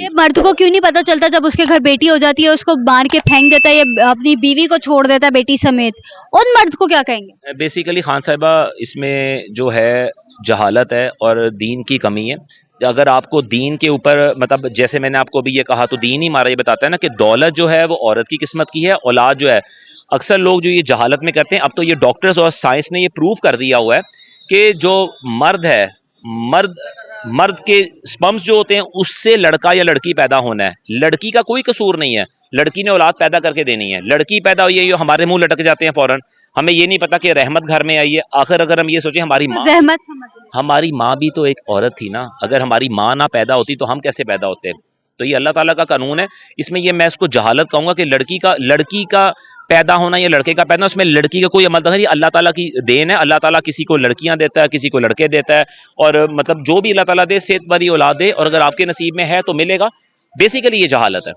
یہ مرد کو کیوں نہیں پتا چلتا جب اس کے گھر بیٹی ہو جاتی ہے اس کو مار کے پھینک دیتا ہے یا اپنی بیوی کو چھوڑ دیتا ہے بیٹی سمیت، ان مرد کو کیا کہیں گے؟ بیسیکلی خان صاحبہ اس میں جو ہے جہالت ہے اور دین کی کمی ہے. اگر آپ کو دین کے اوپر مطلب جیسے میں نے آپ کو بھی یہ کہا تو دین ہی ہمارا یہ بتاتا ہے نا کہ دولت جو ہے وہ عورت کی قسمت کی ہے، اولاد جو ہے اکثر لوگ جو یہ جہالت میں کرتے ہیں. اب تو یہ ڈاکٹرز اور سائنس نے یہ پروف کر دیا ہوا ہے کہ جو مرد ہے مرد کے سپمز جو ہوتے ہیں اس سے لڑکا یا لڑکی پیدا ہونا ہے. لڑکی کا کوئی قصور نہیں ہے، لڑکی نے اولاد پیدا کر کے دینی ہے. لڑکی پیدا ہوئی ہے ہمارے منہ لٹک جاتے ہیں فوراً، ہمیں یہ نہیں پتا کہ رحمت گھر میں آئی ہے. آخر اگر ہم یہ سوچیں ہماری ماں بھی تو ایک عورت تھی نا، اگر ہماری ماں نہ پیدا ہوتی تو ہم کیسے پیدا ہوتے؟ تو یہ اللہ تعالیٰ کا قانون ہے. اس میں یہ میں اس کو جہالت کہوں گا کہ لڑکی کا پیدا ہونا یا لڑکے کا پیدا ہونا اس میں لڑکی کا کوئی عمل نہیں. اللہ تعالیٰ کی دین ہے. اللہ تعالیٰ کسی کو لڑکیاں دیتا ہے، کسی کو لڑکے دیتا ہے، اور مطلب جو بھی اللہ تعالیٰ دے صحت والی اولاد دے، اور اگر آپ کے نصیب میں ہے تو ملے گا. بیسیکلی یہ جہالت ہے.